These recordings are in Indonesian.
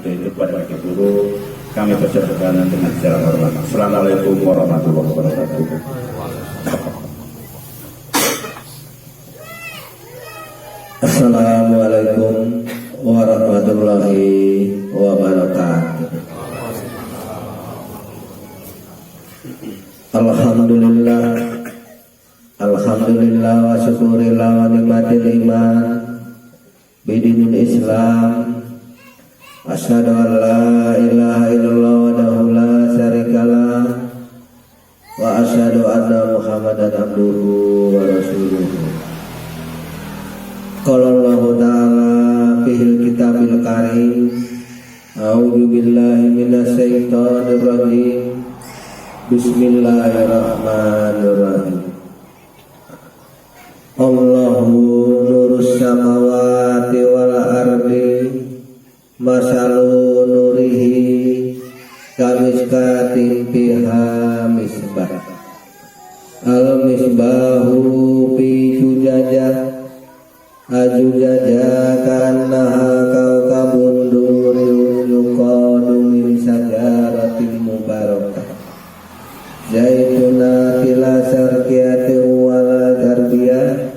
kehidupan bagi guru. Kami persilakan dengan secara hormat. Assalamualaikum warahmatullahi wabarakatuh. Assalamualaikum warahmatullahi wabarakatuh. Alhamdulillah wa syukurillah wa nikmatil iman bidinil Islam. Asyhadu an la ilaha illallah wahdahu la syarikalah wa asyhadu anna Muhammadan abduhu wa rasuluhu. Qala Allah ta'ala fil kitabil karim. A'udzu billahi minasy syaithanir rajim. Bismillahirrahmanirrahim. Allahu nurus samawati wal ardi masalu nurihi kamiskatin fiha misbah al misbahu fi zujajah azujajah kannaha kaukabun duriyun yuqadu min sajaratin mubarakah zaituna tila sarkiyatin wala garbiyah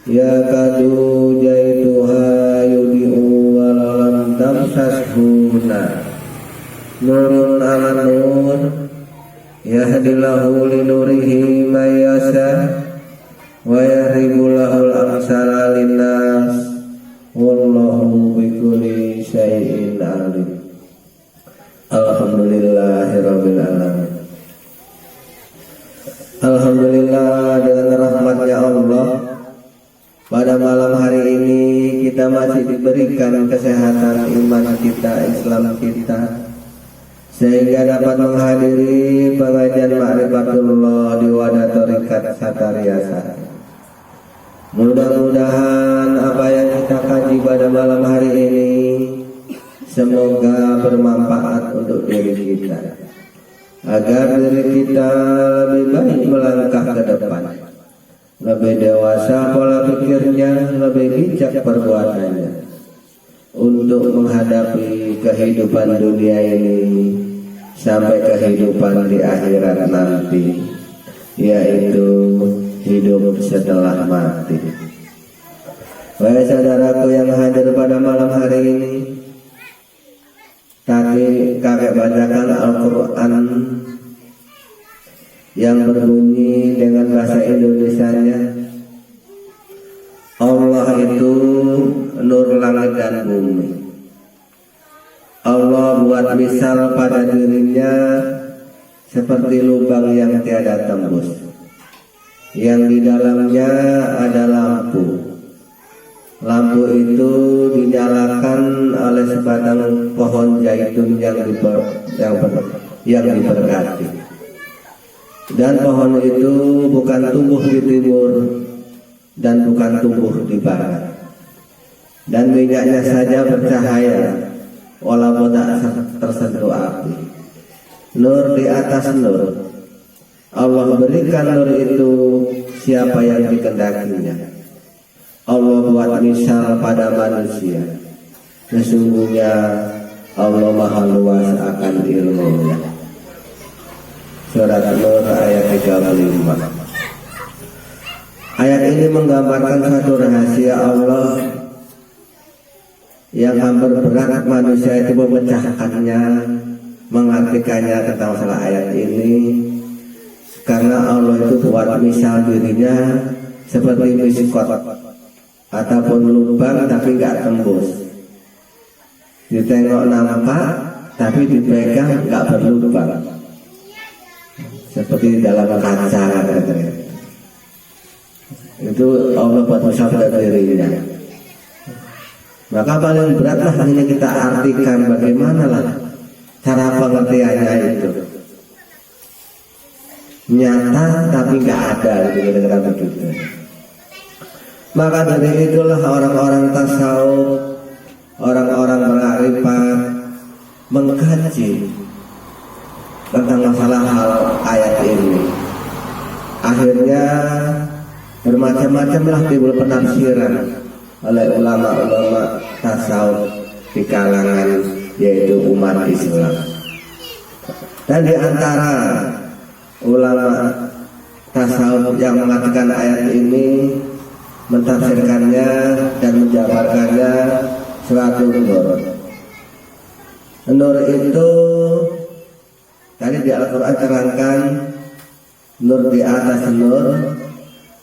yakadu jaituha yudi'u walalam tamsashuna nurun ala nur yahdillahu linurihi mayasa wa yahribu lahul amsala linnas wallahu bikulli syai'in alim. Alhamdulillahirabbil alamin. Alhamdulillah, dengan rahmatnya Allah pada malam hari ini kita masih diberikan kesehatan iman kita, Islam kita, sehingga dapat menghadiri pengajian Ma'rifatullah di Wadah Thariqat Satariasa. Mudah-mudahan apa yang kita kaji pada malam hari ini semoga bermanfaat untuk diri kita, agar diri kita lebih baik melangkah ke depan, lebih dewasa pola pikirnya, lebih bijak perbuatannya untuk menghadapi kehidupan dunia ini sampai kehidupan di akhirat nanti, yaitu hidup setelah mati. Wahai saudaraku yang hadir pada malam hari ini, tadi kakek bacakan Al-Quran yang berbunyi dengan bahasa Indonesianya, Allah itu nur langit dan bumi. Allah buat misal pada dirinya seperti lubang yang tiada tembus, yang di dalamnya ada lampu. Lampu itu dinyalakan oleh sebatang pohon zaitun yang diberkati. Dan pohon itu bukan tumbuh di timur dan bukan tumbuh di barat. Dan minyaknya saja bercahaya walaupun tak tersentuh api. Nur di atas nur. Allah berikan nur itu siapa yang dikehendakinya. Allah buat misal pada manusia. Sesungguhnya Allah maha luas akan ilmunya. Surat Nur ayat 35. Ayat ini menggambarkan satu rahasia Allah yang hampir berat manusia itu memecahkannya, mengartikannya tentang masalah ayat ini. Karena Allah itu buat misal dirinya seperti miskot ataupun lubang tapi nggak tembus. Ditengok nampak tapi dipegang nggak berlubang, seperti dalam kaca katanya. Itu Allah buat misal pada dirinya. Maka paling beratlah hanya kita artikan bagaimana lah cara pengertiannya itu. Nyata tapi nggak ada di negara begitu. Maka dari itulah orang-orang tasawuf, orang-orang mengarifat, mengkaji tentang masalah hal ayat ini. Akhirnya bermacam-macamlah timbul penafsiran oleh ulama-ulama tasawuf di kalangan yaitu umat Islam. Dan di antara ulama tasawuf yang mengartikan ayat ini, mentafsirkannya dan menjabarkannya suatu nur. Nur itu tadi di Al-Quran terangkan nur di atas nur.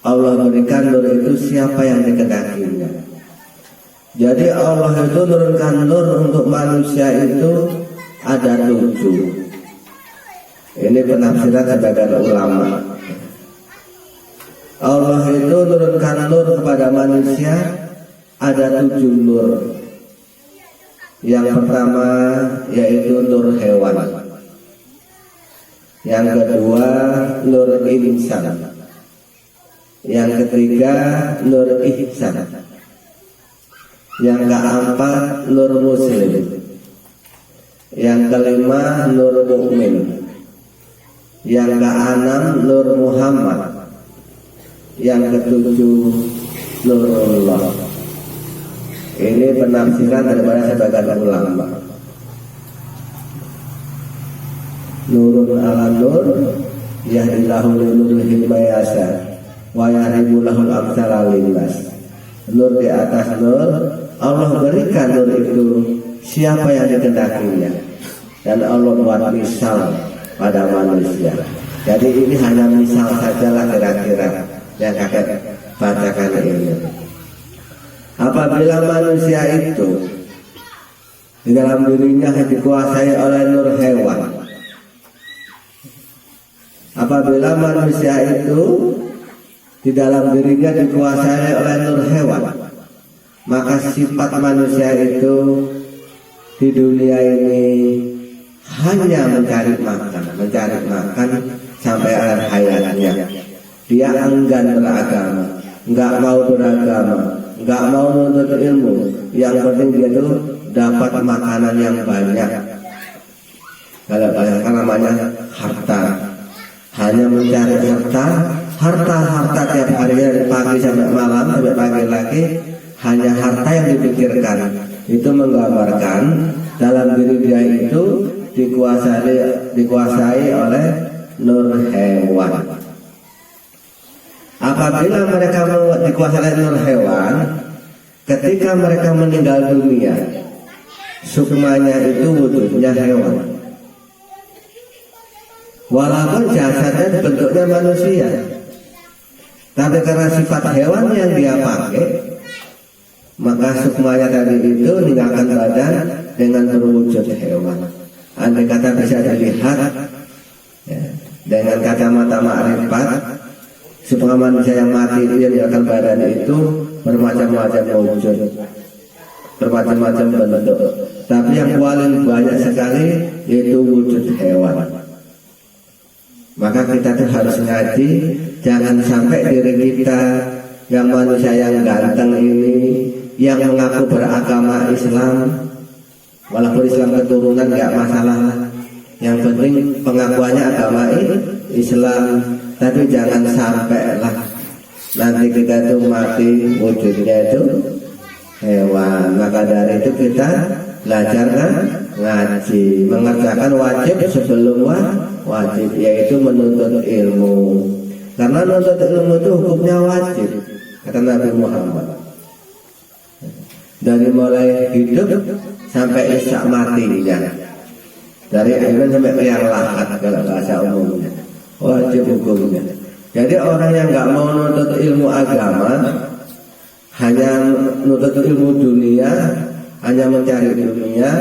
Allah berikan nur itu siapa yang dikehendakinya. Jadi Allah itu menurunkan nur untuk manusia itu ada 7. Ini penafsiran sebagian ulama. Allah itu menurunkan nur kepada manusia ada 7 nur. Yang pertama yaitu nur hewan. Yang kedua nur insan. Yang ketiga nur ihsan. Yang keempat nur muslim. Yang kelima nur mukmin. Yang keenam nur Muhammad. Yang ketujuh nurullah. Ini penafsiran daripada sebagian ulama. Nurun ala nur yahdillahu linurihi mayasa wa yahribu lahul amsala linnas. Nur di atas nur, Allah berikan nur itu siapa yang dikehendakinya, dan Allah buat misal pada manusia. Jadi ini hanya misal sajalah kira-kira yang kakek bacakan ini. Apabila manusia itu di dalam dirinya dikuasai oleh nur hewan, apabila manusia itu di dalam dirinya dikuasai oleh nur hewan, maka sifat manusia itu di dunia ini hanya mencari makan sampai akhir hayatnya. Dia enggan beragama, enggak mau beragama, enggak mau menuntut ilmu. Yang penting dia itu dapat makanan yang banyak. Kalau banyak kan namanya harta. Hanya mencari harta tiap hari dari pagi sampai malam, sampai pagi lagi, hanya harta yang dipikirkan. Itu menggambarkan dalam diri dia itu dikuasai oleh nur hewan. Apabila mereka dikuasai oleh nur hewan, ketika mereka meninggal dunia, sukmanya itu wujudnya hewan. Walaupun jasadnya bentuknya manusia, tapi karena sifat hewan yang dia pakai, maka sukmanya tadi itu meninggalkan badan dengan berwujud hewan. Andai kata bisa dilihat ya, dengan kacamata ma'rifat, supaya manusia yang mati itu yang meninggalkan badan itu bermacam-macam wujud, bermacam-macam bentuk. Tapi yang paling banyak sekali yaitu wujud hewan. Maka kita tuh harus ngaji, jangan sampai diri kita yang manusia yang ganteng ini, yang mengaku beragama Islam, walaupun Islam keturunan nggak masalah, yang penting pengakuannya agama Islam. Tapi jangan sampai lah nanti kita tuh mati wujudnya itu hewan. Maka dari itu kita belajar ngaji, mengerjakan wajib sebelum wajib, yaitu menuntut ilmu. Karena menuntut ilmu itu hukumnya wajib, kata Nabi Muhammad. Dari mulai hidup sampai isya matinya, dari akhir sampai liang lahat kalau bahasa umumnya, wajib hukumnya. Jadi orang yang nggak mau menuntut ilmu agama, hanya menuntut ilmu dunia, hanya mencari dunia,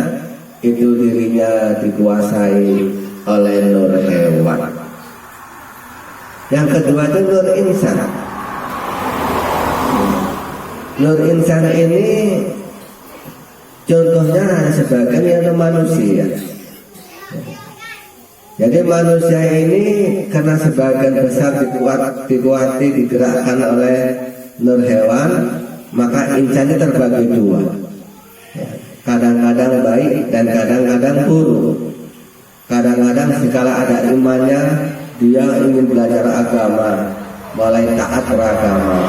itu dirinya dikuasai oleh nur hewan. Yang kedua itu nur insan. Nur insan ini contohnya sebagian yang manusia. Jadi manusia ini karena sebagian besar dikuati digerakkan oleh nur hewan, maka insannya terbagi dua. Kadang-kadang baik dan kadang-kadang buruk. Kadang-kadang sekala ada imannya, dia ingin belajar agama, mulai taat beragama.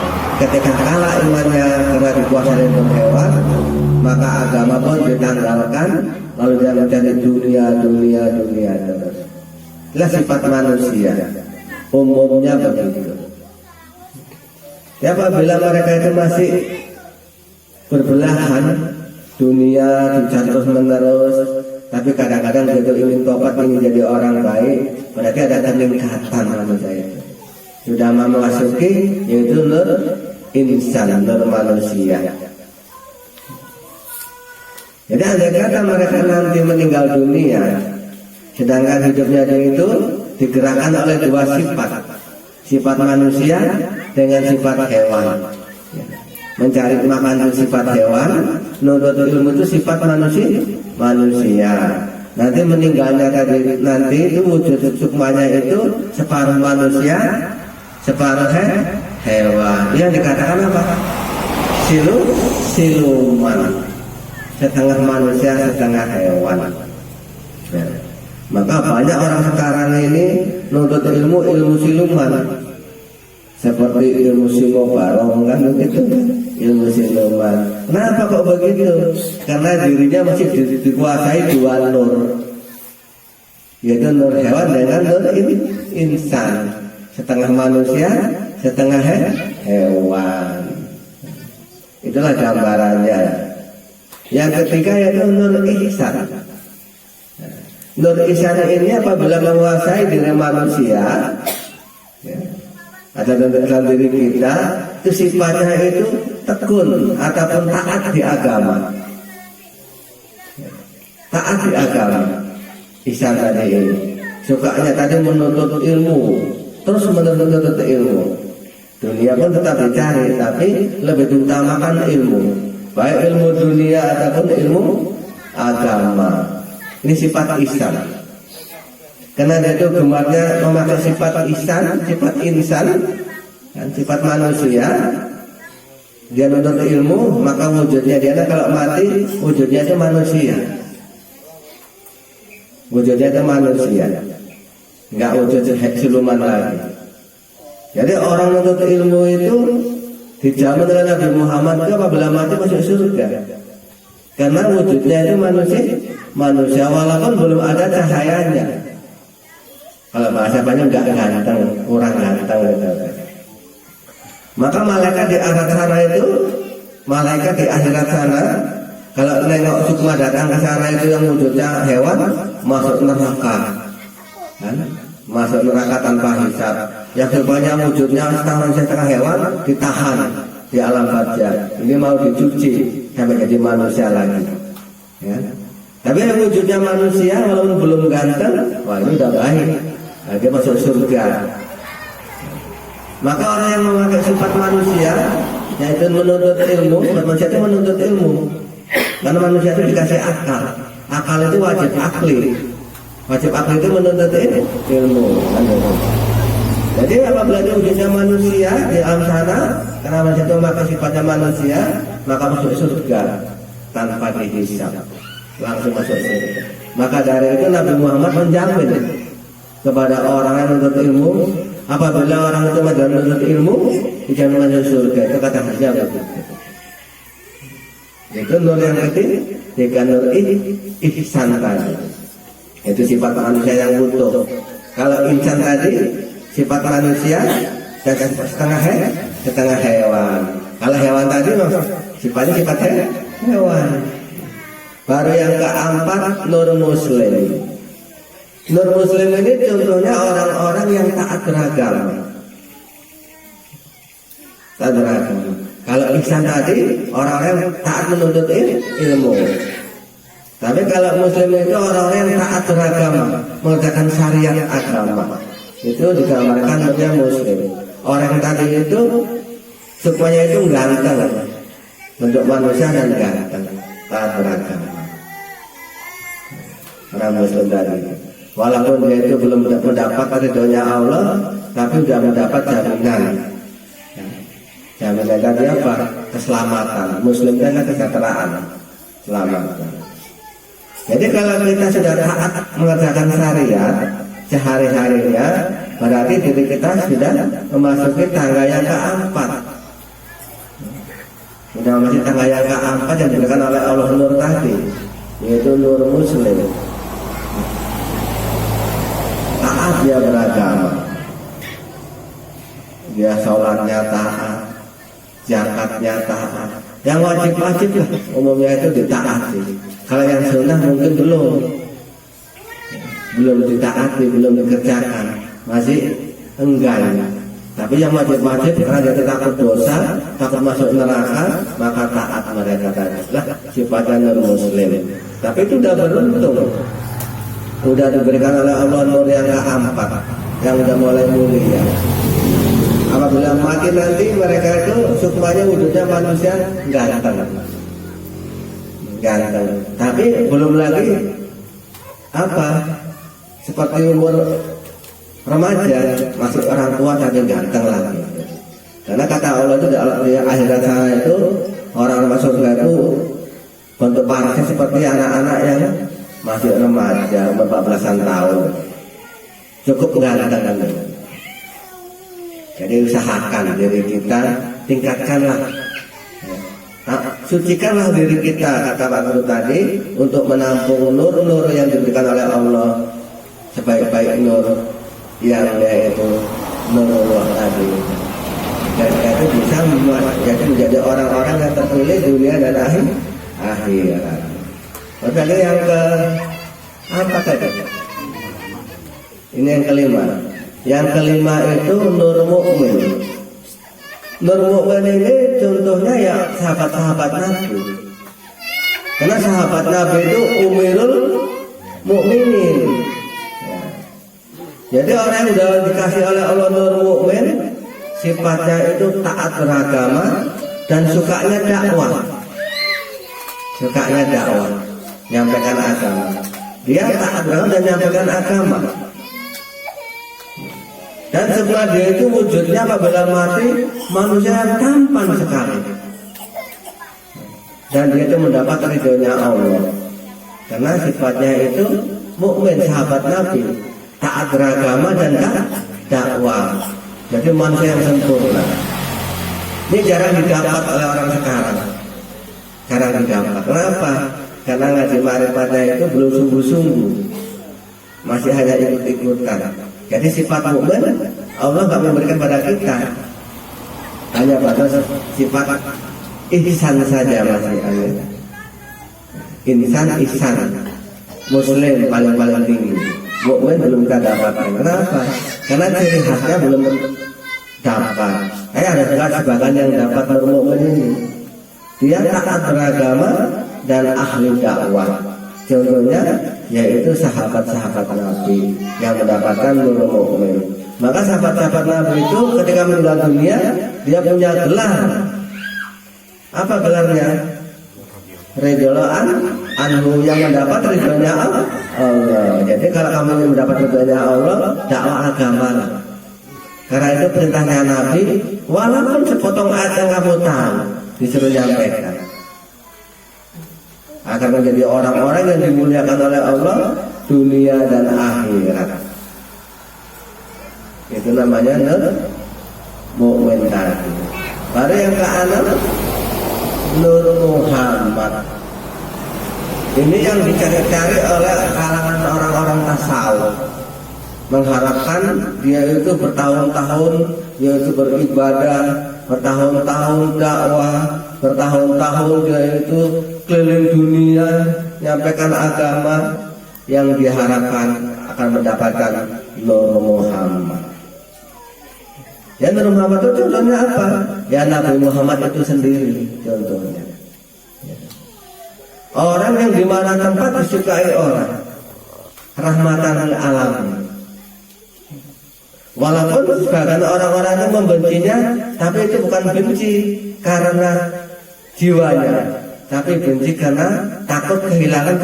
ketika kalah imannya karena dikuasai oleh hewan, maka agama pun ditanggalkan, lalu dia mencari dunia terus. Itulah sifat manusia, umumnya begitu. Ya, apabila mereka itu masih berbelahan, dunia terus menerus, tapi kadang-kadang begitu ingin tobat, ingin jadi orang baik, berarti ada peningkatan manusia itu. Sudah memasuki yaitu nur insan, nur manusia. Jadi andai kata mereka nanti meninggal dunia, sedangkan hidupnya itu digerakkan oleh dua sifat, sifat manusia dengan sifat hewan. Mencari makan itu sifat hewan, nuntut ilmu itu sifat manusia. Nanti meninggalnya tadi, nanti itu wujud sukmanya itu separuh manusia, separuh hewan. Yang dikatakan apa? Siluman, setengah manusia, setengah hewan. Ya. Maka banyak orang sekarang ini nuntut ilmu siluman, seperti ilmu simobarong kan begitu, ilmu siluman. Kenapa kok begitu? Karena dirinya masih dikuasai dua nur, yaitu nur hewan dengan nur insan, setengah manusia, setengah hewan. Itulah gambarannya. Yang ketiga yaitu nur ihsan. Nur ihsan ini apabila menguasai diri manusia, ya, ada dalam diri kita, itu sifatnya itu tekun ataupun taat di agama. Taat di agama. Ihsan tadi ini, sukanya tadi menuntut ilmu, terus menuntut ilmu. Dunia pun tetap dicari, tapi lebih diutamakan ilmu, baik ilmu dunia ataupun ilmu agama. Ini sifat ihsan. Karena dia itu gemarnya memakai sifat ihsan, sifat insan, dan sifat manusia. Dia menuntut ilmu, maka wujudnya dia kalau mati, wujudnya itu manusia. Wujudnya itu manusia, nggak wujud siluman lagi. Jadi orang menuntut ilmu itu dijamin oleh Nabi Muhammad itu apabila mati masuk surga. Karena wujudnya itu manusia walaupun belum ada cahayanya. Kalau bahasa banyak nggak ganteng, kurang ganteng gitu. Maka malaikat di akhirat sana itu, malaikat di akhirat sana, kalau nengok sukma datang ke sana itu yang wujudnya hewan, masuk neraka, kan? Masuk neraka tanpa hisab. Yang rupanya wujudnya setengah manusia setengah hewan ditahan di alam barzah. Ini mau dicuci sampai jadi manusia lagi, ya. Tapi yang wujudnya manusia walaupun belum ganteng, wah ini udah baik, nah, dia masuk surga. Maka orang yang memakai sifat manusia, yaitu menuntut ilmu, manusia itu menuntut ilmu. Karena manusia itu dikasih akal. Akal itu wajib akli. Wajib akli itu menuntut ilmu. Jadi apabila itu wujudnya manusia di alam sana, karena manusia itu memakai sifatnya manusia, maka masuk surga tanpa dihisab, langsung masuk surga. Maka dari itu Nabi Muhammad menjamin kepada orang yang menuntut ilmu, apabila orang itu menuntut ilmu, dijamin masuk surga. Itu kata saja begitu. Itu nur yang ketiga, nur ihsan tadi. Itu sifat manusia yang utuh. Kalau insan tadi sifat manusia setengah hewan. Kalau hewan tadi sifatnya sifat hewan. Baru yang keempat nur muslim. Nur muslim ini contohnya orang-orang yang taat beragama. Taat beragama. Kalau ihsan tadi orang-orang yang taat menuntut ilmu. Tapi kalau muslim itu orang-orang yang taat beragama, mengerjakan syariat agama. Itu digambarkan sebagai muslim. Orang tadi itu sukmanya itu ganteng, bentuk manusia dan ganteng, taat beragama. Orang muslim tadi, walaupun dia itu belum mendapat ridhonya Allah, tapi sudah mendapat jaminan. Jaminan tadi apa? Keselamatan. Muslim dan kesejahteraan, keselamatan. Jadi kalau kita sudah taat mengerjakan syariat sehari-harinya, berarti diri kita sudah memasuki tangga yang keempat, Nah, masih tangga yang keempat yang diberikan oleh Allah nur tadi, yaitu nur muslim. Taat dia beragama, dia sholatnya taat, zakatnya taat. Yang wajib-wajib lah umumnya itu ditaati. Kalau yang sunnah mungkin belum ditaati, belum dikerjakan, masih enggan. Tapi yang wajib-wajib karena dia takut dosa, takut masuk neraka, maka taat mereka tadi. Lah sifatnya nur muslim. Tapi itu udah beruntung, udah diberikan oleh Allah nur yang keempat, yang udah mulai mulia. Apabila mati nanti mereka itu sukmanya wujudnya manusia ganteng. Tapi belum lagi apa seperti umur remaja, masih orang tua tapi ganteng lagi. Karena kata Allah itu di akhirat sana itu orang masuk surga itu bentuk parasnya seperti anak-anak yang masih remaja umur 14-an tahun, cukup ganteng. Jadi usahakan diri kita, tingkatkanlah, sucikanlah diri kita, kata Pak Guru tadi, untuk menampung nur-nur yang diberikan oleh Allah, sebaik-baik nur yang yaitu nurullah tadi. Dan itu bisa jadi menjadi orang-orang yang terpilih dunia dan akhirat. Lalu yang ke apa tadi? Ini yang kelima. Yang kelima itu nur mukmin. Nur mukmin ini contohnya ya sahabat-sahabat Nabi. Karena sahabat Nabi itu umirul mukminin. Jadi orang yang sudah dikasih oleh Allah nur mukmin, sifatnya itu taat beragama dan sukanya dakwah. Nyampaikan agama. Dia taat beragama dan nyampaikan agama. Dan setelah dia itu wujudnya apabila mati manusia yang tampan sekali. Dan dia itu mendapat ridhonya Allah. Karena sifatnya itu mukmin, sahabat Nabi, taat beragama dan dakwah. Jadi manusia yang sempurna. Ini jarang didapat oleh orang sekarang. Jarang didapat. Kenapa? Karena ngaji ma'rifatnya itu belum sungguh-sungguh, masih hanya ikut-ikutan. Jadi sifat mukmin Allah nggak memberikan pada kita, hanya pada sifat ihsan saja masih ada. Ihsan muslim paling tinggi. Mukmin belum kita dapatkan. Kenapa? Karena ciri khasnya belum dapat. Ada sebagian yang dapat nur mukmin ini. Dia taat beragama dan ahli dakwah. Contohnya yaitu sahabat-sahabat Nabi yang mendapatkan nur mukmin. Maka sahabat-sahabat Nabi itu ketika meninggal dunia dia punya gelar. Apa gelarnya? Ridhoan anhu, yang mendapat ridhonya Allah. Jadi kalau kamu ingin mendapat ridhonya Allah, dakwah agama. Karena itu perintahnya Nabi, walaupun sepotong ayat yang kamu tahu disuruh nyampaikan, agar menjadi orang-orang yang dimuliakan oleh Allah dunia dan akhirat. Itu namanya nur mukmin tadi. Baru yang keenam, nur Muhammad. Ini yang dicari-cari oleh kalangan orang-orang tasawuf, mengharapkan dia itu bertahun-tahun dia itu beribadah, bertahun-tahun dakwah, bertahun-tahun dia itu keliling dunia menyampaikan agama, yang diharapkan akan mendapatkan nur Muhammad. Ya, nur Muhammad itu contohnya apa? Ya, Nabi Muhammad itu sendiri contohnya. Orang yang di mana tempat disukai orang, rahmatan lil alamin. Walaupun sebagian orang-orang yang membencinya, tapi itu bukan benci karena jiwanya, tapi benci karena takut kehilangan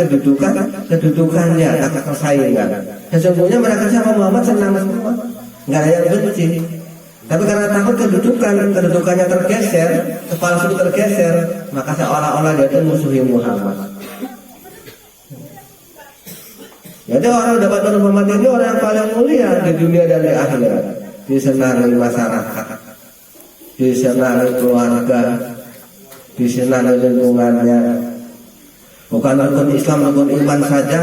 kedudukannya, takut persaingan. Sesungguhnya mereka sama Muhammad senang semua, nggak ada yang benci. Tapi karena takut kedudukannya tergeser, kepala suku tergeser, maka seolah-olah dia itu musuhi Muhammad. Jadi orang dapat nur Muhammad ini orang yang paling mulia di dunia dan di akhirat. Disenangi masyarakat, disenangi keluarga, disenangi lingkungannya. Bukan rukun Islam, rukun iman saja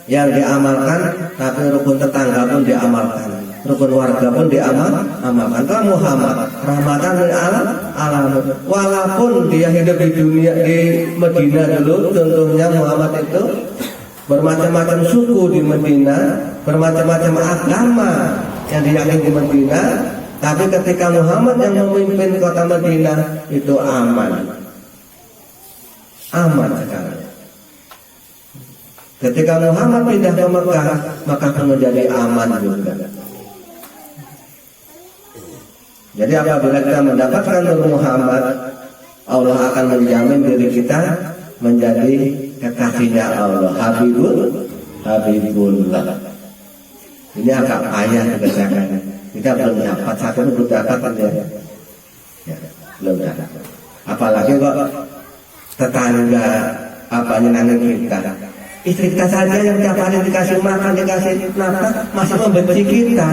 yang diamalkan, tapi rukun tetangga pun diamalkan, rukun warga pun diamalkan. Kalau Muhammad rahmatan lil alamin, walaupun dia hidup di dunia di Medina dulu, contohnya Muhammad itu bermacam-macam suku di Medina, bermacam-macam agama yang diyakini di Medina, tapi ketika Muhammad yang memimpin kota Medina itu aman sekarang. Ketika Muhammad pindah ke Mekah, maka akan menjadi aman juga. Jadi apabila kita mendapatkan Nur Muhammad, Allah akan menjamin diri kita menjadi kekasihnya Allah. Habibullah. Ini agak payah dikerjakan. Kita belum dapat, satu belum dapat ya, belum dapat. Apalagi kok tetangga nyenangin kita. Istri kita saja yang tiap hari dikasih makan, dikasih nafkah, masih membenci kita.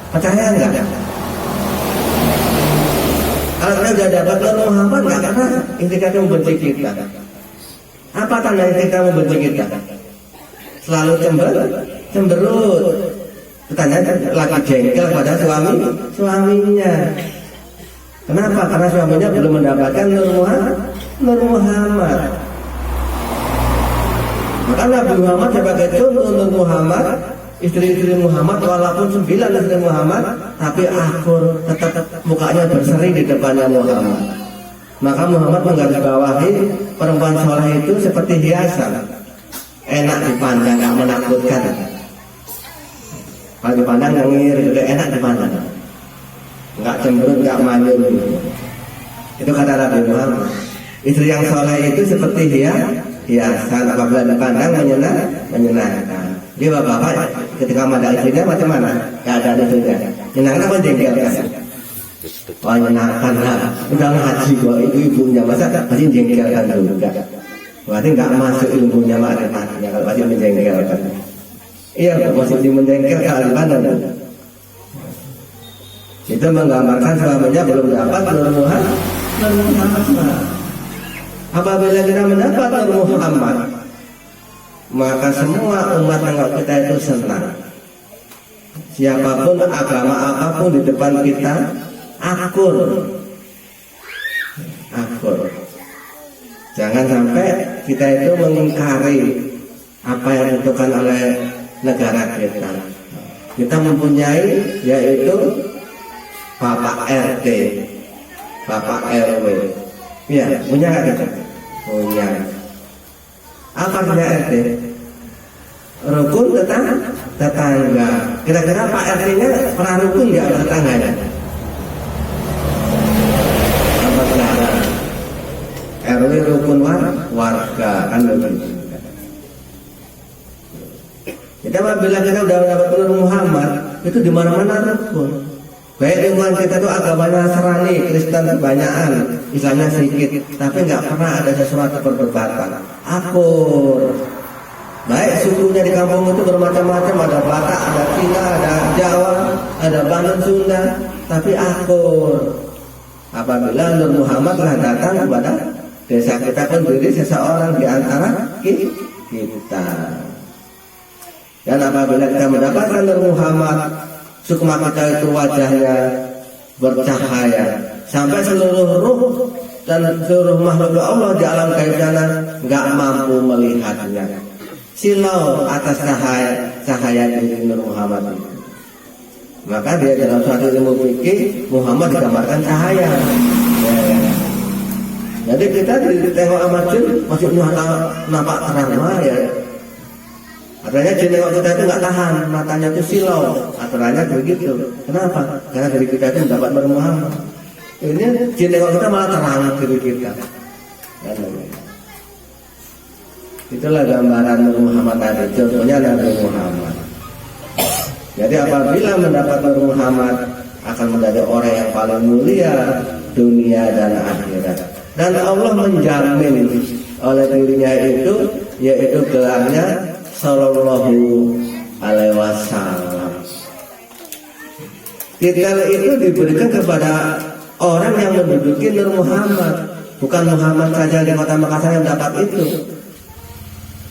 Percaya enggak? Kalau kita sudah dapat Nur Muhammad, enggak karena istri kita membenci kita. Apa tanda istri kita membenci kita? Selalu cemberut. Tanya lagi jengkel pada suaminya. Kenapa? Karena suaminya belum mendapatkan Nur Muhammad. Maka Nabi Muhammad sebagai contoh Nur Muhammad, istri-istri Muhammad walaupun 9 istri Muhammad, tapi akur, tetap mukanya berseri di depannya Muhammad. Maka Muhammad menggarisbawahi perempuan soleh itu seperti hiasan, enak dipandang, gak menakutkan. Kalau dipandang ngir, juga enak dipandang, nggak cemberut, nggak manyun. Itu kata Nabi Muhammad. Istri yang soleh itu seperti hiasan, apabila dipandang menyenangkan. Dia bapak-bapak ketika mada istrinya macam mana? Keadaan istrinya menyenangkan apa menjengkelkan? Oh menyenangkan lah. Udah ngaji kok ibu-ibunya, masa masih menjengkelkan juga? Berarti nggak masuk ilmunya makrifatnya kalau masih menjengkelkan. Iya, masih menjengkelkan kalau dipandang. Itu menggambarkan suaminya belum dapat Nur Muhammad. Apabila kita mendapat Nur Muhammad, maka semua umat anggap kita itu senang. Siapapun agama apapun di depan kita akur. Jangan sampai kita itu mengingkari apa yang ditentukan oleh negara kita. Kita mempunyai yaitu Bapak RT, Bapak RW. Ya, punya nggak kita? Punya. Apa punya RT? Rukun tetangga. Kira-kira Pak RT-nya pernah rukun nggak sama tetangganya? Apa saudara? RW rukun warga kan begitu. Kita apabila kita udah dapat Nur Muhammad, itu di mana-mana rukun. Baik lingkungan kita itu agamanya Nasrani, Kristen kebanyakan, Islamnya sedikit, tapi nggak pernah ada sesuatu perdebatan. Akur. Baik sukunya di kampung itu bermacam-macam, ada Batak, ada Cina, ada Jawa, ada Banten, Sunda, tapi akur. Apabila Nur Muhammad telah datang kepada desa kita pun diri seseorang di antara kita. Dan apabila kita mendapatkan Nur Muhammad, sukma kita itu wajahnya bercahaya sampai seluruh ruh dan seluruh makhluk Allah di alam gaib sana nggak mampu melihatnya. Silau atas cahaya diri Nur Muhammad itu. Maka dia dalam suatu ilmu fikih Muhammad digambarkan cahaya. Jadi kita ditengok amat jin masih nampak terang ya. Artinya jin tengok kita itu nggak tahan, matanya itu silau, aturannya begitu. Kenapa? Karena dari kita itu mendapat Nur Muhammad. Ini jin tengok kita malah terang diri kita. Itulah gambaran Nur Muhammad tadi. Contohnya Nabi Muhammad. Jadi apabila mendapat Nur Muhammad akan menjadi orang yang paling mulia dunia dan akhirat. Dan Allah menjamin oleh dirinya itu, yaitu gelarnya Sallallahu Alaihi Wasallam. Titel itu diberikan kepada orang yang menduduki Nur Muhammad. Bukan Muhammad saja di kota Makassar yang dapat itu.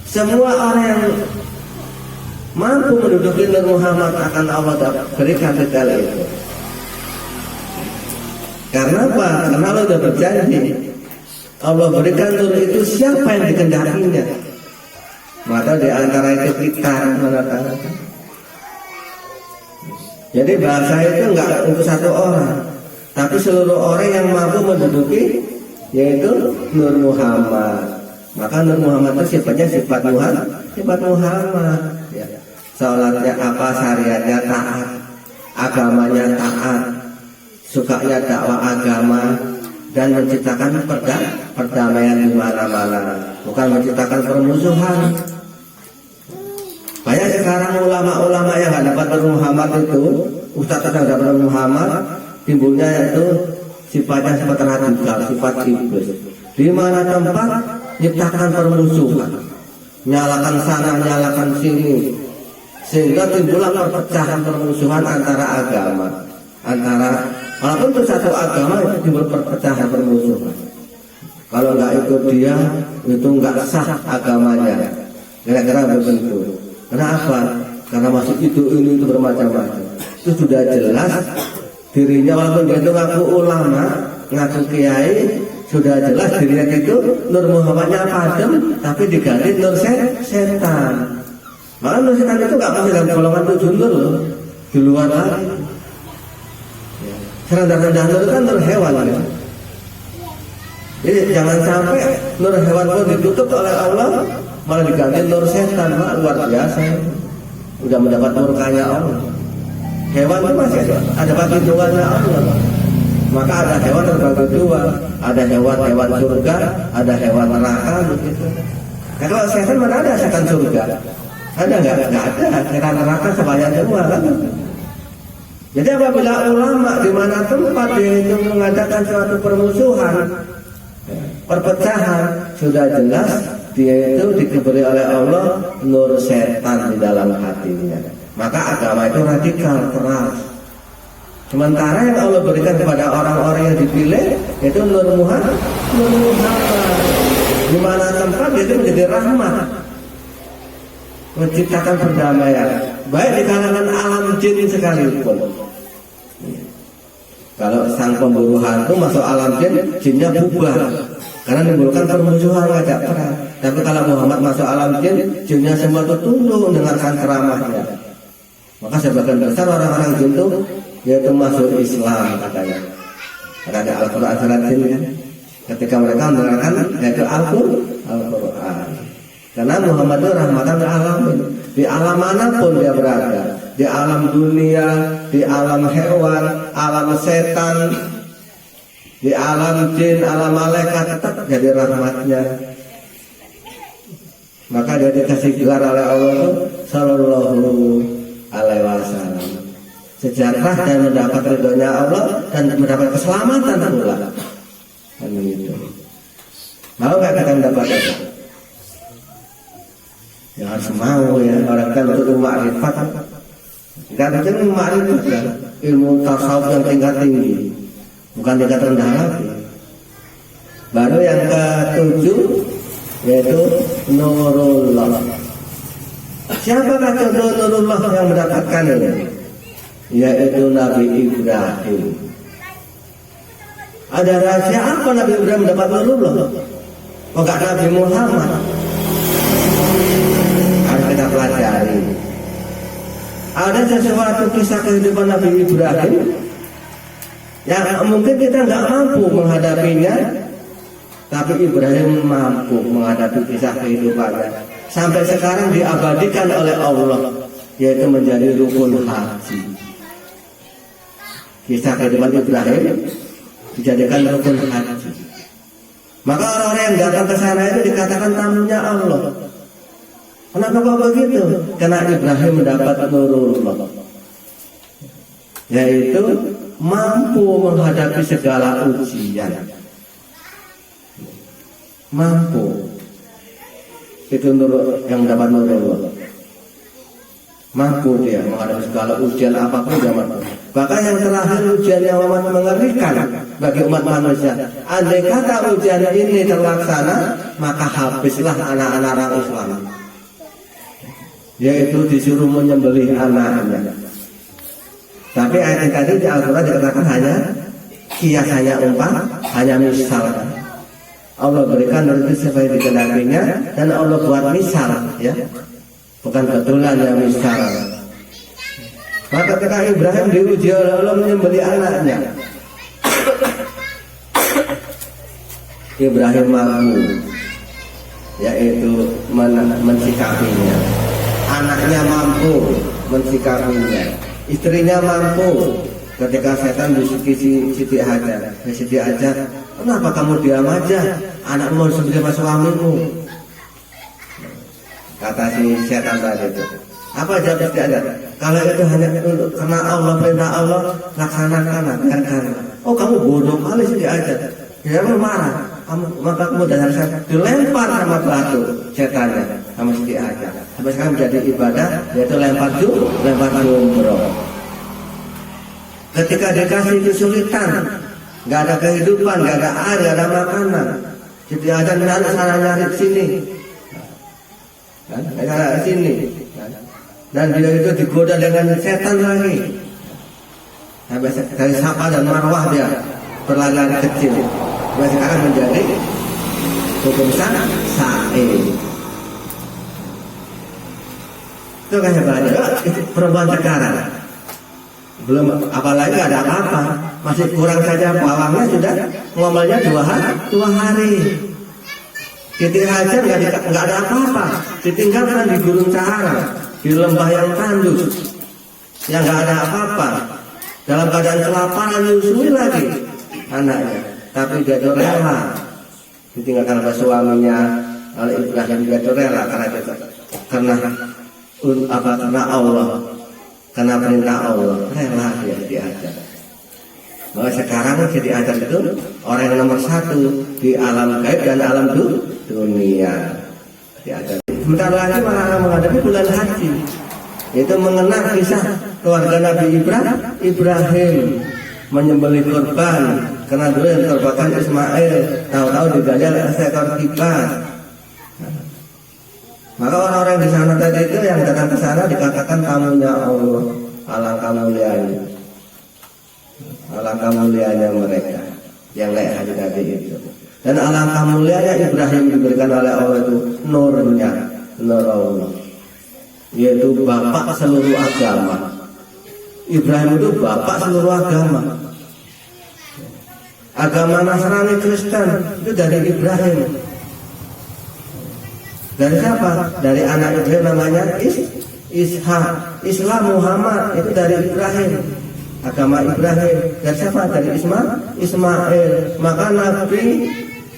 Semua orang yang mampu menduduki Nur Muhammad akan Allah berikan titel itu. Karena apa? Karena Allah sudah berjanji, Allah berikan nur itu siapa yang dikehendakinya. Maka di antara itu kita menetapkan. Jadi bahasa itu enggak untuk satu orang, tapi seluruh orang yang mampu menduduki, yaitu Nur Muhammad. Maka Nur Muhammad itu sifatnya sifat Muhammad. Ya. Salatnya apa, syariatnya taat, agamanya taat, sukanya dakwah agama, dan menciptakan perdamaian di mana-mana, bukan menciptakan permusuhan. Banyak sekarang ulama-ulama yang nggak dapat Nur Muhammad itu, ustadz yang dapat Nur Muhammad, timbulnya itu sifatnya sifat radikal, sifat iblis. Di mana tempat menciptakan permusuhan, nyalakan sana, nyalakan sini, sehingga timbullah perpecahan permusuhan antara agama, walaupun itu satu agama itu timbul perpecahan permusuhan. Kalau nggak ikut dia itu nggak sah agamanya, kira-kira begitu. Kenapa? Karena masuk itu ini itu bermacam-macam. Itu sudah jelas dirinya, walaupun dia itu ngaku ulama, ngaku kiai, sudah jelas dirinya itu Nur Muhammadnya padam, tapi diganti Nur setan. Maka Nur setan itu nggak masuk dalam golongan 7 nur loh, di luar lagi. Serendah-rendah nur itu kan nur hewan ya. Jadi jangan sampai nur hewan pun ditutup oleh Allah, malah diganti nur setan. Luar biasa, udah mendapat murkanya Allah. Hewan itu masih ada perlindungannya Allah. Maka ada hewan terbagi dua, ada hewan surga, ada hewan neraka begitu. Nah, kalau setan mana ada setan surga? Ada nggak? Nggak ada. Setan neraka sebanyak semua kan. Jadi apabila ulama di mana tempat dia itu mengadakan suatu permusuhan, perpecahan, sudah jelas dia itu diberi oleh Allah nur setan di dalam hatinya. Maka agama itu radikal, keras. Sementara yang Allah berikan kepada orang-orang yang dipilih itu Nur Muhammad. Di mana tempat dia itu menjadi rahmat, menciptakan perdamaian, baik di kalangan alam jin sekalipun. Kalau sang pemburu hantu masuk alam jin, jinnya bubar karena menimbulkan permusuhan, ngajak perang. Tapi kalau Muhammad masuk alam jin, jinnya semua itu tunduk mendengarkan ceramahnya. Maka sebagian besar orang-orang jin itu yaitu masuk Islam katanya. Karena ada Al-Quran surat jin kan. Ketika mereka mendengarkan yaitu Al-Quran. Karena Muhammad itu rahmatan lil alamin. Di alam manapun dia berada, di alam dunia, di alam hewan, alam setan, di alam jin, alam malaikat, tetap jadi rahmatnya. Maka dia dikasih gelar oleh Allah itu Sallallahu Alaihi Wasallam, sejahtera dan mendapat ridhonya Allah dan mendapat keselamatan pula. Kan begitu. Mau nggak kita mendapat itu? Ya harus mau ya, orang kan untuk ma'rifat. Kita bicara ma'rifat kan, ilmu tasawuf yang tingkat tinggi, bukan tingkat rendah lagi. Baru yang ke-7 yaitu Nurullah. Siapakah contoh Nurullah yang mendapatkan ini? Yaitu Nabi Ibrahim. Ada rahasia apa Nabi Ibrahim mendapat Nurullah? Kok gak Nabi Muhammad? Harus kita pelajari. Ada sesuatu kisah kehidupan Nabi Ibrahim yang mungkin kita nggak mampu menghadapinya, tapi Ibrahim mampu menghadapi kisah kehidupannya. Sampai sekarang diabadikan oleh Allah, yaitu menjadi rukun haji. Kisah kehidupan Ibrahim dijadikan rukun haji. Maka orang-orang yang datang ke sana itu dikatakan tamunya Allah. Kenapa kok begitu? Karena Ibrahim mendapat Nurullah, yaitu mampu menghadapi segala ujian. Mampu. Itu Nur yang mendapat Nurullah. mampu dia menghadapi segala ujian apapun dia mampu. Bahkan yang terakhir ujian yang amat mengerikan bagi umat manusia. Andai kata ujian ini terlaksana, maka habislah anak-anak orang Islam. Yaitu disuruh menyembelih anaknya. Tapi ayat tadi di Al-Quran dikatakan hanya kias, hanya umpah, hanya misal. Allah berikan itu sesuai dikenapinya dan Allah buat misal, ya. Bukan betulan yang misal. Maka ketika Ibrahim diuji oleh Allah menyembelih anaknya, Ibrahim mampu, yaitu mensikapinya. Anaknya mampu mensikapinya. Istrinya mampu. Ketika setan bisiki Siti Hajar, Siti Hajar, kenapa kamu diam aja? Anakmu sama suamimu. Kata si setan tadi itu. Apa jawab Siti Hajar? Kalau itu hanya untuk karena Allah, perintah Allah, laksanakan, biarkan. Oh, kamu bodoh kali Siti Hajar. Dia marah. Maka kamu dasar saya dilempar sama batu setannya sama Siti Hajar. Sampai sekarang menjadi ibadah, yaitu lempar jumroh. Ketika dikasih kesulitan, nggak ada kehidupan, nggak ada air, nggak ada makanan, Siti Hajar nyari sana nyari sini, nyari sini, dan dia itu digoda dengan setan lagi. Sampai dari Safa dan Marwah dia berlari kecil. Dan sekarang menjadi hukum sa'i. Itu kan hebatnya. Itu perempuan sekarang. Belum apalagi ada apa-apa, masih kurang saja bawangnya sudah ngomelnya 2 hari. Siti Hajar nggak ada apa-apa, ditinggalkan di Gunung Sahara, di lembah yang tandus, yang nggak ada apa-apa, dalam keadaan kelaparan nyusui lagi anaknya, tapi dia rela ditinggalkan oleh suaminya, oleh Ibrahim. Dia rela karena Allah. Karena perintah Allah, rela dia diajar. Bahwa sekarang Siti Hajar itu orang yang nomor 1 di alam gaib dan alam dunia. Diajar. Sebentar lagi malah menghadapi bulan haji. Itu mengenang kisah keluarga Nabi Ibrahim menyembelih kurban. Karena dulu yang dikorbankan Ismail, tahu-tahu diganjal seekor kibas. Maka orang-orang di sana tadi itu yang datang ke sana dikatakan tamunya Allah. Alangkah mulianya mereka yang layak haji Nabi itu. Dan alangkah mulianya Ibrahim diberikan oleh Allah itu nur Allah, yaitu bapak seluruh agama. Ibrahim itu bapak seluruh agama. Agama Nasrani, Kristen itu dari Ibrahim. Dari siapa? Dari anak Ibrahim namanya Ishak. Islam Muhammad itu dari Ibrahim. Agama Ibrahim. Dari siapa? Dari Ismail. Maka Nabi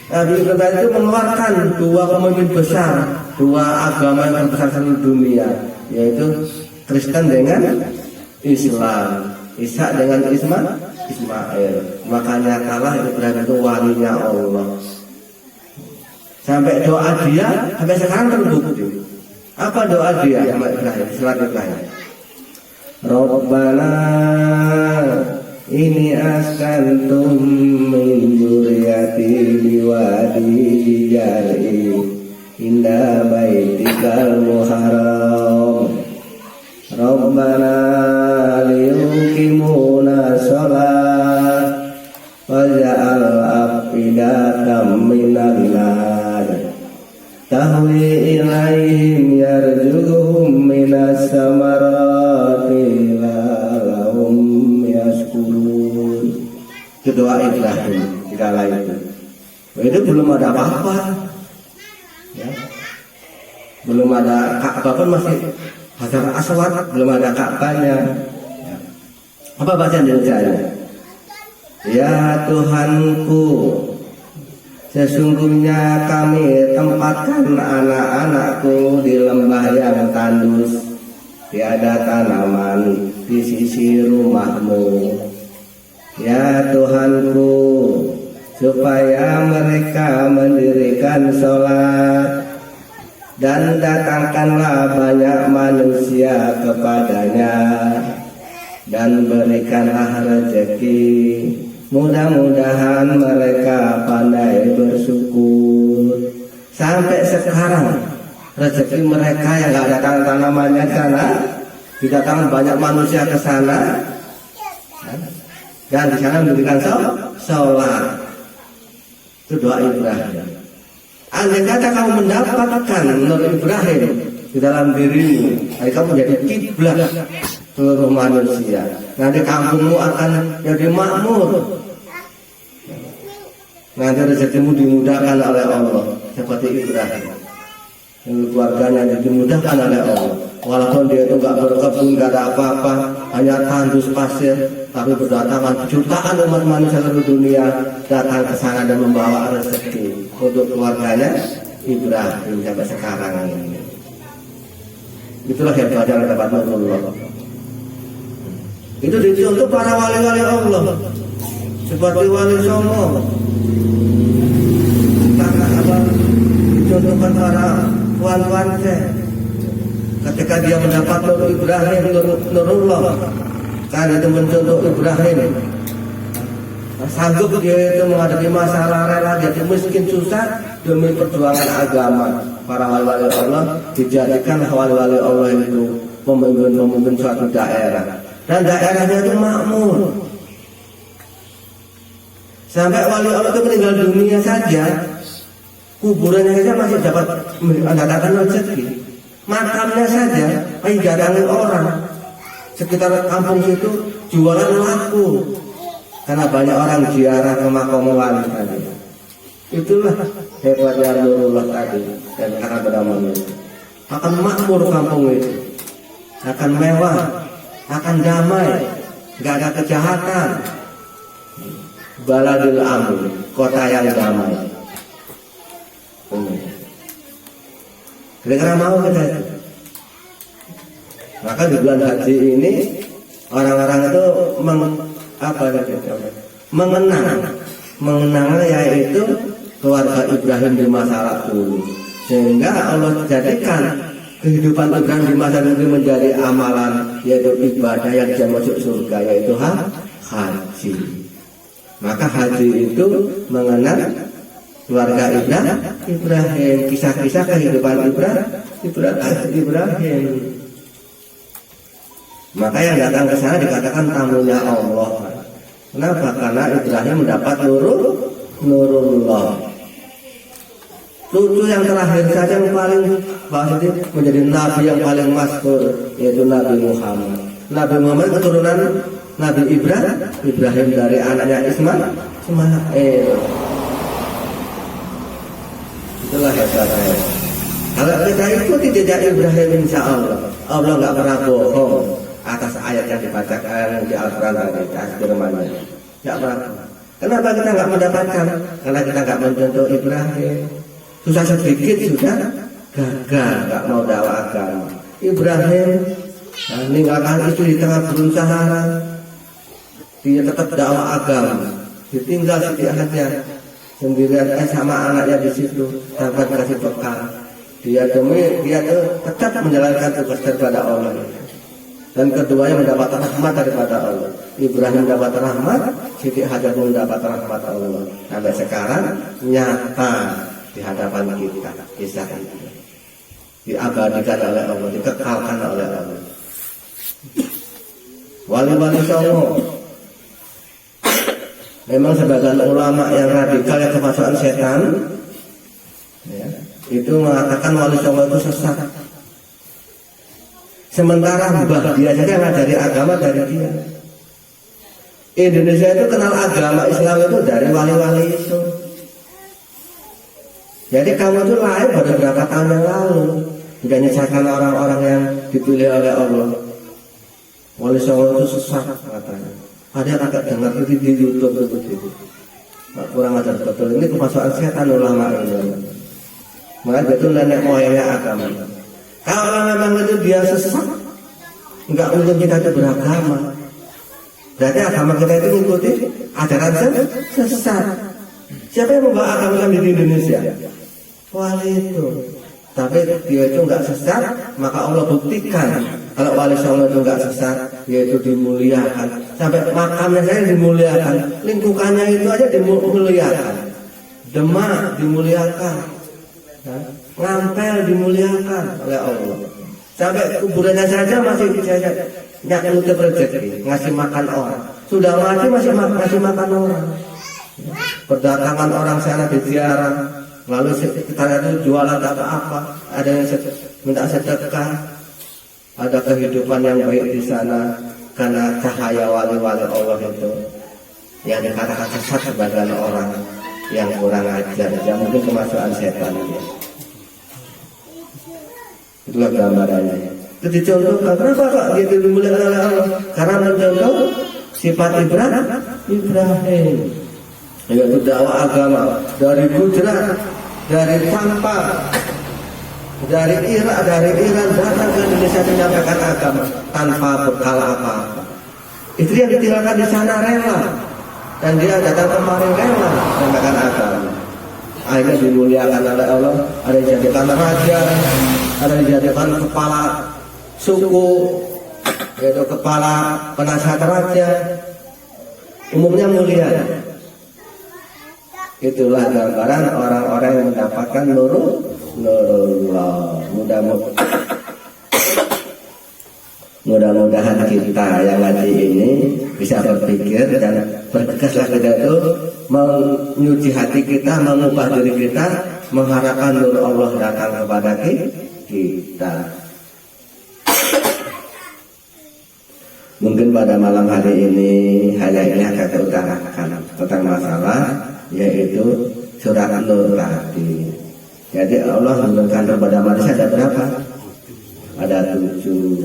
Ibrahim itu mengeluarkan 2 pemimpin besar, 2 agama yang terbesar seluruh dunia, yaitu Kristen dengan Islam, Ishak dengan Ismail. Makanya kalah Ibrahim itu walinya Allah. Sampai doa dia sampai sekarang terbukti. Apa doa dia sama Ibrahim? Surat Ibrahim. Rabbana ini askantum min dzurriyyati biwadi jari inda baitikal muharram. Rabbana liyuqimuna shalah waj'al afidatam minan nar tahwi ilaihim yarjuhum minas samarati lahum yaskurun. Itu doa Ibrahim di kala itu belum ada apa-apa, ya. Belum ada Ka'bah pun masih Hajar Aswad, belum ada Ka'bahnya, ya. Apa bahasa Indonesia? Ya Tuhanku, sesungguhnya kami tempatkan anak-anakku di lembah yang tandus, tiada tanaman di sisi rumahmu. Ya Tuhanku, supaya mereka mendirikan sholat dan datangkanlah banyak manusia kepadanya dan berikanlah rezeki. Mudah-mudahan mereka pandai bersyukur. Sampai sekarang rezeki mereka yang nggak ada tanamannya ke sana, didatangkan banyak manusia ke sana, dan di sana mendirikan sholat. Itu doa Ibrahim. Andai kata kamu mendapatkan Nur Ibrahim di dalam dirimu, kamu menjadi kiblat seluruh manusia. Nanti kampungmu akan jadi makmur. Nanti rezekimu dimudahkan oleh Allah seperti Ibrahim. Keluarganya dimudahkan oleh Allah. Walaupun dia itu nggak berkebun, nggak ada apa-apa, hanya tandus pasir, tapi berdatangan jutaan umat manusia seluruh dunia datang ke sana dan membawa rezeki untuk keluarganya Ibrahim sampai sekarang ini. Itulah hebatnya dapat Allah. Itu dicontoh para wali-wali Allah, seperti Wali Songo. Karena apa? Dicontohkan para wan-wan ketika dia mendapat Nur Ibrahim, Nurullah, karena itu mencontoh Ibrahim, sanggup dia itu menghadapi masalah, rela jadi miskin susah demi perjuangan agama. Para wali-wali Allah dijadikan wali-wali Allah itu memimpin suatu daerah, dan daerahnya itu makmur. Sampai wali Allah itu meninggal dunia saja, kuburannya saja masih dapat mendapatkan rezeki. Makamnya saja masih datangi orang. Sekitar kampung situ jualan laku karena banyak orang ziarah ke makam wali tadi. Itulah hebatnya Nurullah tadi, dan karena beramal itu akan makmur kampung itu, akan mewah, akan damai, nggak ada kejahatan. Baladil amin, kota yang damai. Kira-kira mau kita itu. Maka di bulan haji ini orang-orang itu mengenang yaitu keluarga Ibrahim di masa lalu, sehingga Allah jadikan kehidupan Ibrahim di masa lalu menjadi amalan, yaitu ibadah yang dia masuk surga, yaitu haji. Maka haji itu mengenang keluarga Ibrahim, kisah-kisah kehidupan Ibrahim. Maka yang datang ke sana dikatakan tamunya Allah. Kenapa? Karena Ibrahim mendapat Nurullah. Cucu yang terakhir saja yang paling pasti menjadi nabi yang paling masyhur, yaitu Nabi Muhammad. Nabi Muhammad keturunan Nabi Ibrahim dari anaknya Ismail. Itulah hebatnya. Kalau kita ikuti jejak Ibrahim, insya Allah nggak pernah bohong atas ayat yang dibacakan di Al-Quran tadi, firman-Nya. Nggak pernah. Kenapa kita nggak mendapatkan? Karena kita nggak mencontoh Ibrahim. Susah sedikit sudah gagal, nggak mau dakwah agama. Ibrahim meninggalkan istri di tengah gurun Sahara, dia tetap dakwah agama. Ditinggal setiapnya sendirian sama anaknya di situ tanpa dikasih bekal. Dia tetap menjalankan tugas daripada Allah. Dan keduanya mendapat rahmat daripada Allah. Ibrahim mendapat rahmat, Siti Hajar mendapat rahmat Allah. Sampai sekarang nyata di hadapan kita kisah itu. Diabadikan oleh Allah, dikekalkan oleh Allah. Wali-wali Songo. Memang sebagian ulama yang radikal yang kemasukan setan, ya, itu mengatakan Wali Songo itu sesat. Sementara mbah dia saja ngajari agama dari dia. Indonesia itu kenal agama Islam itu dari wali-wali itu. Jadi kamu itu lahir pada beberapa tahun yang lalu, tidak nyesatkan orang-orang yang dipilih oleh Allah. Wali Songo itu sesat katanya. Ada yang agak dengar di YouTube begitu. Kurang ajar betul. Ini kemasukan setan ulama ini. Maka itu nenek moyangnya agama. Kalau memang itu dia sesat, enggak mungkin kita itu beragama. Berarti agama kita itu mengikuti ajaran sesat. Siapa yang membawa agama di Indonesia? Wali itu. tapi dia itu nggak sesat, maka Allah buktikan kalau wali songo itu nggak sesat, yaitu dimuliakan. Sampai makamnya saya dimuliakan, lingkungannya itu aja dimuliakan. Demak dimuliakan, Ngampel dimuliakan oleh Allah. Sampai kuburannya saja masih bisa nyakuti rezeki, ngasih makan orang. Sudah mati masih ngasih makan orang. Perdagangan orang sana diziarah, lalu sekitar itu jualan apa-apa, ada yang minta sedekah, ada kehidupan yang baik di sana karena cahaya wali-wali Allah itu yang dikatakan sesat sebagian orang yang kurang ajar, ya mungkin kemasukan setan ya. Itulah gambarannya. Itu dicontohkan. Kenapa kok dia dimuliakan oleh Allah? Karena mencontoh sifat Ibrahim. Yaitu dakwah agama dari Gujarat, dari tanpa, dari Iran datang ke Indonesia menyampaikan agama tanpa bekal apa-apa. Itu yang ditinggalkan di sana rela, dan dia datang kemarin rela menyampaikan agama. Akhirnya dimuliakan oleh Allah. Ada yang dijadikan raja, ada yang dijadikan kepala suku, yaitu kepala penasihat raja. Umumnya mulia. Itulah gambaran orang-orang yang mendapatkan nurullah. Mudah-mudahan kita yang ngaji ini bisa berpikir dan bergegaslah kita itu menyuci hati kita, mengubah diri kita, mengharapkan nur Allah datang kepada kita. Mungkin pada malam hari ini hanya ini akan kita utarakan tentang masalah yaitu surat Nur tadi. Jadi Allah menurunkan kepada manusia ada berapa? Ada 7.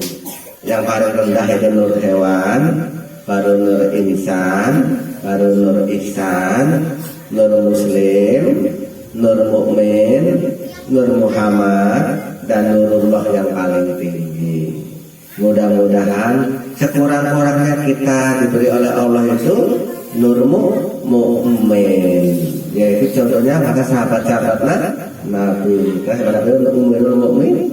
Yang paling rendah itu nur hewan, baru nur insan, baru nur ihsan, nur muslim, nur mukmin, nur Muhammad, dan nurullah yang paling tinggi. Mudah-mudahan sekurang-kurangnya kita diberi oleh Allah itu nur mukmin, yaitu contohnya maka sahabat-sahabat Nabi nur mukmin.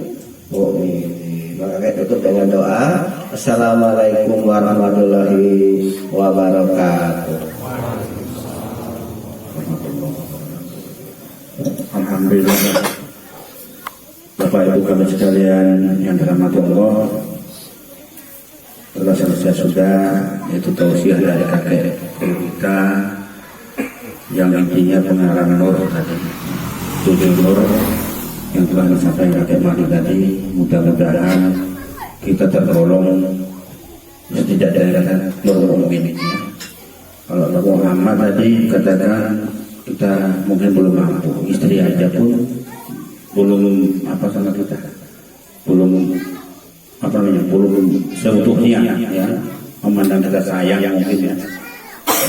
Maka kita tutup dengan doa. Assalamualaikum warahmatullahi wabarakatuh. Alhamdulillah. Bapak Ibu kami sekalian yang dirahmati Allah, telah selesai sudah yaitu tausiah dari kakek kita yang intinya pengarang nur tadi, 7 nur yang telah disampaikan kakek Madi tadi. Mudah-mudahan kita tergolong tidak dari nur mukmin. Kalau nur Muhammad tadi katakan kita mungkin belum mampu, istri aja pun belum apa sama kita, belum seutuhnya ya memandang kita sayang mungkin ya.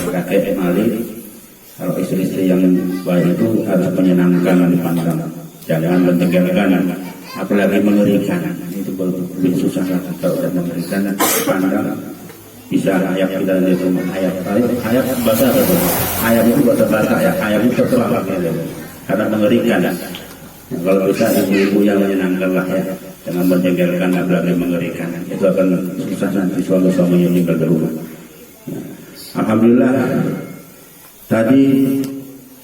Kakek Malik, kalau istri-istri yang baik itu harus menyenangkan dipandang, jangan mentegarkan, apalagi mengerikan. Itu lebih susah kalau ada mengerikan dan pandang bisa ayat kita dari rumah ayat bahasa apa? Ayat itu bahasa ya, ayat itu terbang karena mengerikan. Kalau bisa ibu-ibu yang menyenangkan lah ya, jangan menjengkelkan apalagi mengerikan. Itu akan susah nanti suami-suami yang tinggal di rumah. Alhamdulillah tadi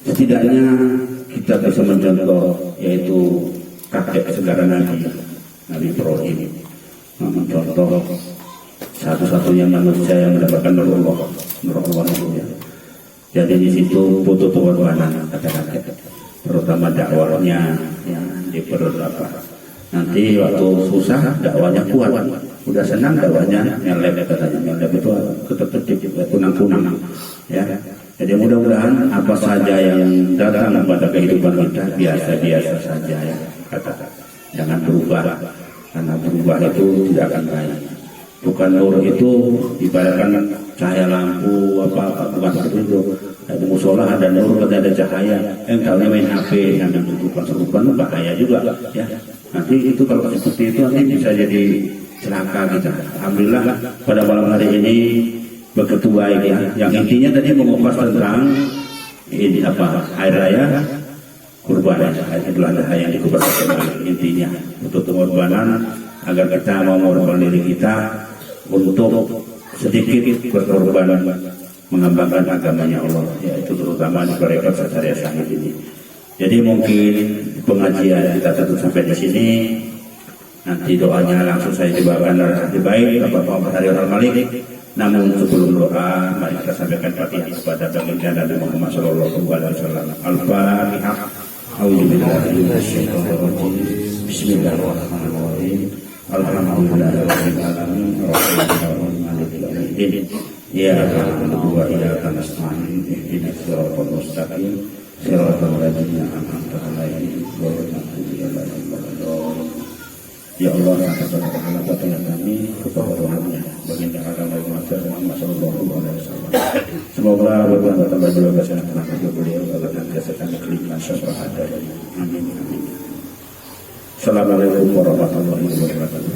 setidaknya kita bisa mencontoh yaitu kakek segala Nabi Ibrahim, mencontoh satu-satunya manusia yang mendapatkan nur Allah itu ya. Jadi di situ butuh pengorbanan kakek-kakek, terutama dakwahnya ya, diperlukan. Nanti waktu susah dakwahnya kuat, udah senang dakwahnya nyelep katanya. Nyelep itu ketep-ketep kunang-kunang ya. Jadi mudah-mudahan apa saja yang datang pada kehidupan kita biasa-biasa saja ya, kata. Jangan berubah, karena berubah itu tidak akan baik. Bukan nur itu ibaratkan cahaya lampu apa bukan seperti itu. Ada musola ada nur, ada cahaya. Tahunya main HP yang serupan bahaya juga ya. Nanti itu kalau seperti itu nanti bisa jadi celaka kita. Alhamdulillah pada malam hari ini begitu baik ya. Yang intinya tadi mengupas tentang ini apa air raya kurban Idul Adha yang dikubarkan intinya untuk pengorbanan agar kita mau mengorbankan diri kita untuk sedikit berkorban mengembangkan agamanya Allah, yaitu terutama di Parekraf Satria Sahid ini. Jadi mungkin pengajian kita tutup sampai di sini. Nanti doanya langsung saya dibawakan dari hati baik Bapak Muhammad Haryono Malik. Namun sebelum doa, mari kita sampaikan Fatihah kepada baginda Nabi Muhammad sallallahu alaihi wasallam. Al-Fatihah. A'udzubillahi minasyaitonir rajim. Bismillahirrahmanirrahim. Alhamdulillahirabbil alamin. Arrahmanirrahim. Maliki yaumiddin. Iyyaka na'budu wa iyyaka nasta'in. Ihdinas siratal mustaqim. Siratal ladzina an'amta 'alaihim ghairil maghdubi 'alaihim waladdallin. Ya Allah, katakanlah buatan kami kepada Tuhannya baginda agama Muhammad sallallahu alaihi wasallam. Semoga berbuat tambah juga kesenangan bagi beliau agar nanti kami kelima syafaat dari. Amin. Amin. Assalamualaikum warahmatullahi wabarakatuh.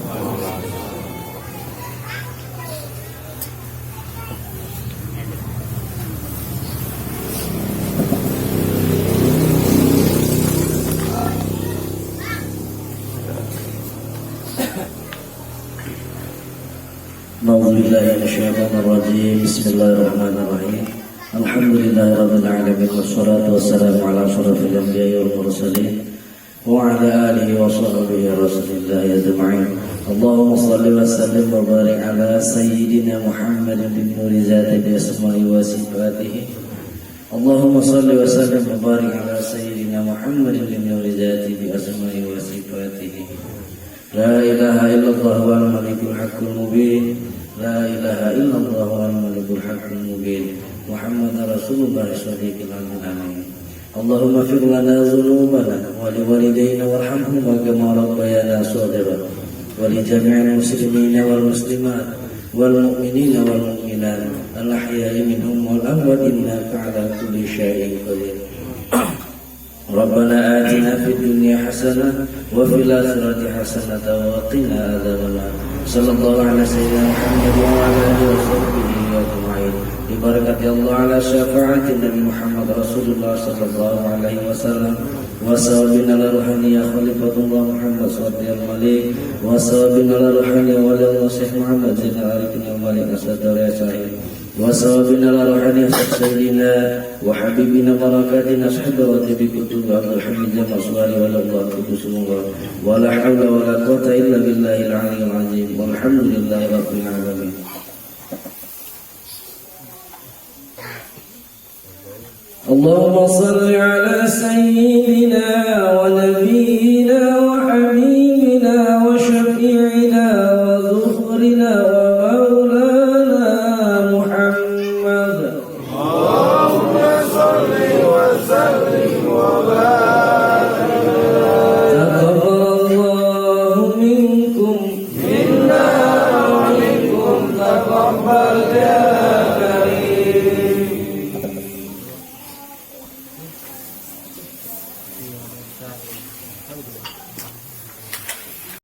A'udzubillahi minasyaitonir rajim. Bismillahirrahmanirrahim. Alhamdulillahirabbil alamin wassalatu wassalamu ala asyrofil anbiya'i wal mursalin wa ala alihi wa sahbihi rasulillahi ajma'in. Allahumma shalli wa sallim wa barik ala sayyidina Muhammadin bin nuri zatihi asma'i wa sifatihi. Allahumma shalli wa sallim wa barik ala sayyidina Muhammadin bin nuri zatihi asma'i wa sifatihi. La ilaha illallah wal malikul haqqul mubin. La ilaha illallah wal malikul haqqul mubin. Muhammad Rasulullah shadiqil amin. Allahumma fir lana dhunubana wa li walidayna warhamhuma kama rabbayana shaghira wa li jami'il muslimina wal muslimat wal mu'minina wal mu'minat al ahya'i minhum wal amwat innaka 'ala kulli syai'in qadir. Rabbana atina fid dunya hasanah wa fil akhirati hasanah wa qina adzabannar. Sallallahu ala sayyidina Muhammad wa ala alihi wa sahbihi ajma'in. Bi barakati Allah ala syafaati Nabi Muhammad Rasulullah sallallahu alaihi wasallam wa sawabina la ruhaniyya khalifatullah Muhammad sallallahu alaihi wa sawabina la ruhaniyya wa la nasih Muhammad zainal arifin wal malik as-sadari sahih وصوابنا لروحاني سيدنا وحبيبنا بركاتنا صحب وتبي كتب عبد الحميد المصواري ولا الله قدس الله ولا حول ولا قوة إلا بالله العلي العظيم والحمد لله رب العالمين. اللهم صل على سيدنا ونبينا وحبيبنا وشفيعنا وذخرنا تقبل